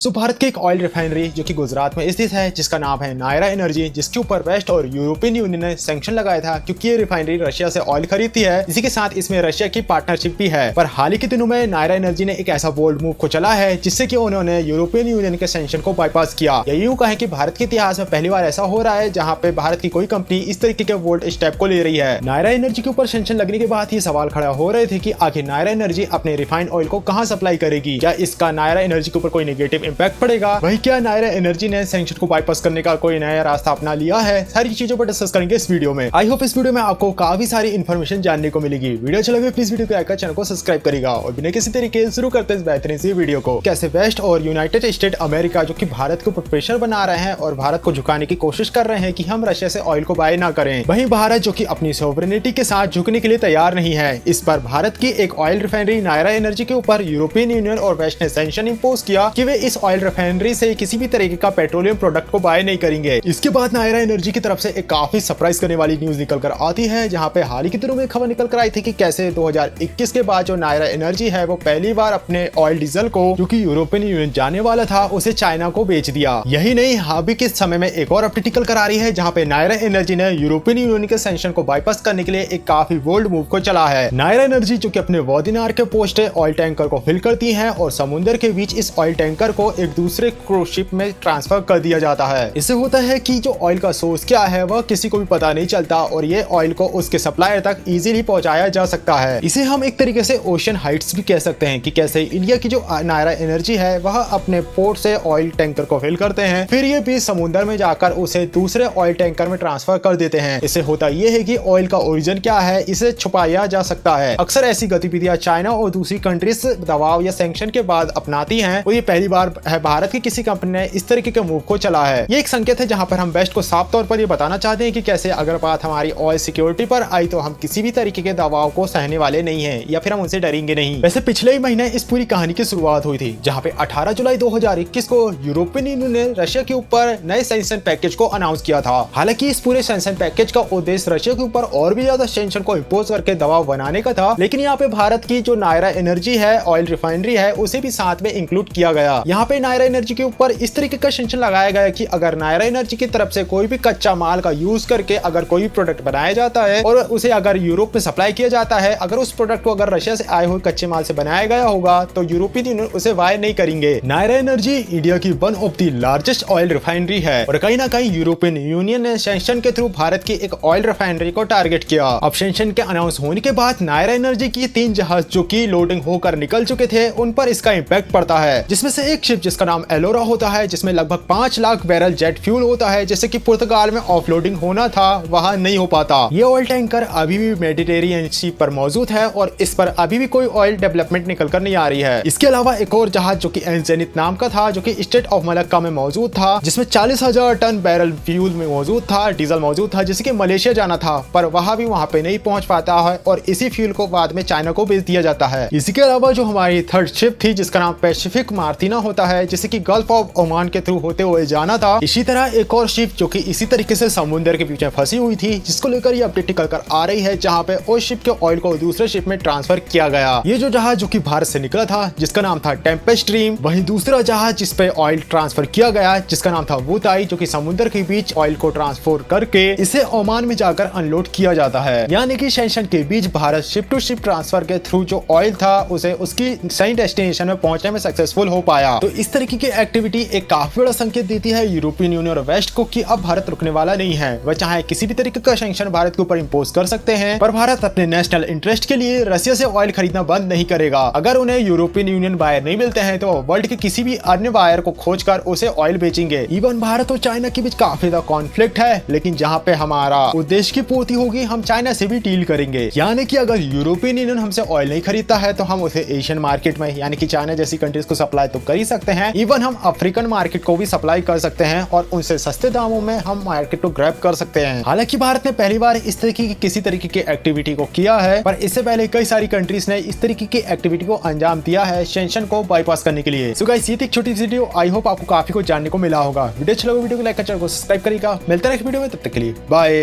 भारत की एक oil refinery जो कि गुजरात में स्थित है, जिसका नाम है नायरा एनर्जी, जिसके ऊपर वेस्ट और यूरोपियन यूनियन ने सैंक्शन लगाया था क्योंकि ये रिफाइनरी रशिया से ऑयल खरीदती है। इसी के साथ इसमें रशिया की पार्टनरशिप भी है। पर हाल ही के दिनों में नायरा एनर्जी ने एक ऐसा बोल्ड मूव को चला है जिससे कि उन्होंने यूरोपियन यूनियन के सैंक्शन को बाईपास किया। या यूं कहें कि भारत के इतिहास में पहली बार ऐसा हो रहा है जहां पे भारत की कोई कंपनी इस तरीके के बोल्ड स्टेप को ले रही है। नायरा एनर्जी के ऊपर सैंक्शन लगने के बाद ये सवाल खड़ा हो रहे थे कि आखिर नायरा एनर्जी अपने रिफाइंड ऑयल को कहां सप्लाई करेगी, क्या इसका नायरा एनर्जी के ऊपर कोई नेगेटिव इंपैक्ट पड़ेगा। वही क्या नायरा एनर्जी ने सैंक्शन को बाईपास करने का कोई नया रास्ता अपना लिया है, सारी चीजों पर डिस्कस करेंगे इस वीडियो में। आई होप इस वीडियो में आपको काफी सारी इन्फॉर्मेशन जानने को मिलेगी। वीडियो अच्छा लगे प्लीज वीडियो को लाइक कर चैनल को सब्सक्राइब करेगा और बिना किसी तरीके शुरू करते इस बेहतरीन सी वीडियो को। कैसे वेस्ट और यूनाइटेड स्टेट अमेरिका जो कि भारत के ऊपर प्रेशर बना रहे हैं और भारत को झुकाने की कोशिश कर रहे हैं कि हम रशिया से ऑयल को बाय ना करें, वहीं भारत जो कि अपनी सोवरेनिटी के साथ झुकने के लिए तैयार नहीं है। इस पर भारत की एक ऑयल रिफाइनरी नायरा एनर्जी के ऊपर यूरोपियन यूनियन और वेस्ट ने सैंक्शन इंपोज किया कि वे इस ऑयल रिफाइनरी से किसी भी तरीके का पेट्रोलियम प्रोडक्ट को बाय नहीं करेंगे। इसके बाद नायरा एनर्जी की तरफ से एक काफी सरप्राइज करने वाली न्यूज निकल कर आती है, जहां पे हाल ही के दिनों में खबर निकल कर आई थी कि कैसे 2021 के बाद जो नायरा एनर्जी है वो पहली बार अपने ऑयल डीजल को जो कि यूरोपियन यूनियन जाने वाला था उसे चाइना को बेच दिया। यही नहीं, हाल के समय में एक और अपडेट निकल कर आ रही है जहां पे नायरा एनर्जी ने यूरोपियन यूनियन के सैंक्शन को बाईपास करने के लिए एक काफी बोल्ड मूव को चला है। नायरा एनर्जी जो कि अपने वॉदिनार के पोस्ट ऑयल टैंकर को फिल करती है और समुद्र के बीच इस ऑयल टैंकर को एक दूसरे क्रूज शिप में ट्रांसफर कर दिया जाता है। इससे होता है कि जो ऑयल का सोर्स क्या है वह किसी को भी पता नहीं चलता और ये ऑयल को उसके सप्लायर तक इजीली पहुंचाया जा सकता है। इसे हम एक तरीके से ओशन हाइट्स भी कह सकते हैं कि कैसे इंडिया की जो नायरा एनर्जी है वह अपने पोर्ट से ऑयल टैंकर को फिल करते हैं, फिर ये भी समुद्र में जाकर उसे दूसरे ऑयल टैंकर में ट्रांसफर कर देते हैं। इससे होता यह है कि ऑयल का ओरिजिन क्या है इसे छुपाया जा सकता है। अक्सर ऐसी गतिविधियां चाइना और दूसरी कंट्रीज दबाव या सैंक्शन के बाद अपनाती हैं और ये पहली बार है भारत की किसी कंपनी ने इस तरीके के मूव को चला है। ये एक संकेत है जहां पर हम वेस्ट को साफ तौर पर ये बताना चाहते हैं कि कैसे अगर बात हमारी ऑयल सिक्योरिटी पर आई तो हम किसी भी तरीके के दबाव को सहने वाले नहीं हैं या फिर हम उनसे डरेंगे नहीं। वैसे पिछले ही महीने इस पूरी कहानी की शुरुआत हुई थी जहां पे 18 जुलाई 2021 को यूरोपियन यूनियन ने रशिया के ऊपर नए सैंक्शन पैकेज को अनाउंस किया था। हालांकि इस पूरे सैंक्शन पैकेज का उद्देश्य रशिया के ऊपर और भी ज्यादा सैंक्शन को इंपोज करके दबाव बनाने का था, लेकिन यहाँ पे भारत की जो नायरा एनर्जी है ऑयल रिफाइनरी है उसे भी साथ में इंक्लूड किया गया। यहाँ पे नायरा एनर्जी के ऊपर इस तरीके का सैंक्शन लगाया गया कि अगर नायरा एनर्जी की तरफ से कोई भी कच्चा माल का यूज करके अगर कोई भी प्रोडक्ट बनाया जाता है और उसे अगर यूरोप में सप्लाई किया जाता है, अगर उस प्रोडक्ट को अगर रशिया से आए हुए कच्चे माल से बनाया गया होगा तो यूरोपियन यूनियन उसे बाय नहीं करेंगे। नायरा एनर्जी इंडिया की one of the largest oil refinery है और कहीं ना कहीं यूरोपियन यूनियन ने सैंक्शन के थ्रू भारत की एक ऑयल रिफाइनरी को टारगेट किया। अब सैंक्शन के अनाउंस होने के बाद नायरा एनर्जी की 3 जहाज जो की लोडिंग होकर निकल चुके थे उन पर इसका इंपैक्ट पड़ता है, जिसमें से एक शिप जिसका नाम एलोरा होता है जिसमें लगभग 5 लाख बैरल जेट फ्यूल होता है, जैसे कि पुर्तगाल में ऑफलोडिंग होना था वहां नहीं हो पाता। ये ऑयल टैंकर अभी भी मेडिटेरियन सी पर मौजूद है और इस पर अभी भी कोई ऑयल डेवलपमेंट निकल कर नहीं आ रही है। इसके अलावा एक और जहाज जो कि जेनिथ नाम का था जो कि स्टेट ऑफ मलक्का में मौजूद था, जिसमें 40,000 टन बैरल फ्यूल में मौजूद था, डीजल मौजूद था, जिसे कि मलेशिया जाना था पर वहां भी वहां पे नहीं पहुंच पाता है और इसी फ्यूल को बाद में चाइना को बेच दिया जाता है। इसी के अलावा जो हमारी थर्ड शिप थी जिसका नाम पैसिफिक मार्टिना होता है, जिसे कि गल्फ ऑफ ओमान के थ्रू होते हुए जाना था। इसी तरह एक और शिप जो कि इसी तरीके से समुद्र के बीच में फंसी हुई थी जिसको लेकर ये अपडेट निकल कर आ रही है, जहां पे उस शिप के ऑयल को दूसरे शिप में ट्रांसफर किया गया। ये जो जहाज जो कि भारत से निकला था जिसका नाम था टेम्पेस्ट ड्रीम, वहीं दूसरा जहाज जिस पे ऑयल ट्रांसफर किया गया जिसका नाम था वुताई, जो कि समुद्र के बीच ऑयल को ट्रांसफर करके इसे ओमान में जाकर अनलोड किया जाता है। यानी कि सैंक्शन के बीच Bharat ship to ship transfer के थ्रू जो ऑयल था उसे उसकी सही डेस्टिनेशन में पहुंचने में सक्सेसफुल हो पाया। तो इस तरीके की एक्टिविटी एक काफी बड़ा संकेत देती है यूरोपियन यूनियन और वेस्ट को कि अब भारत रुकने वाला नहीं है। वह चाहे किसी भी तरीके का सैंक्शन भारत के ऊपर इंपोज कर सकते हैं पर भारत अपने नेशनल इंटरेस्ट के लिए रशिया से ऑयल खरीदना बंद नहीं करेगा। अगर उन्हें यूरोपियन यूनियन बायर नहीं मिलते हैं तो वर्ल्ड के किसी भी अन्य बायर को खोजकर उसे ऑयल बेचेंगे। इवन भारत और चाइना के बीच काफी ज्यादा कॉन्फ्लिक्ट है, लेकिन जहाँ पे हमारा उद्देश्य की पूर्ति होगी हम चाइना से भी डील करेंगे। यानी कि अगर यूरोपियन यूनियन हमसे ऑयल नहीं खरीदता है तो हम उसे एशियन मार्केट में यानी कि चाइना जैसी कंट्रीज को सप्लाई तो कर ही सकते हैं, इवन हम अफ्रीकन मार्केट को भी सप्लाई कर सकते हैं और उनसे सस्ते दामों में हम मार्केट को ग्रैब कर सकते हैं। हालांकि भारत ने पहली बार इस तरीके की किसी तरीके की एक्टिविटी को किया है, पर इससे पहले कई सारी कंट्रीज ने इस तरीके की एक्टिविटी को अंजाम दिया है सैंक्शन को बाईपास करने के लिए। सो गाइस ये थी एक छोटी सी वीडियो, आई होप आपको काफी कुछ जानने को मिला होगा। वीडियो अच्छा लगा वीडियो को लाइक कर चैनल को सब्सक्राइब करिएगा। मिलते हैं नेक्स्ट वीडियो में, तब तक के लिए बाय।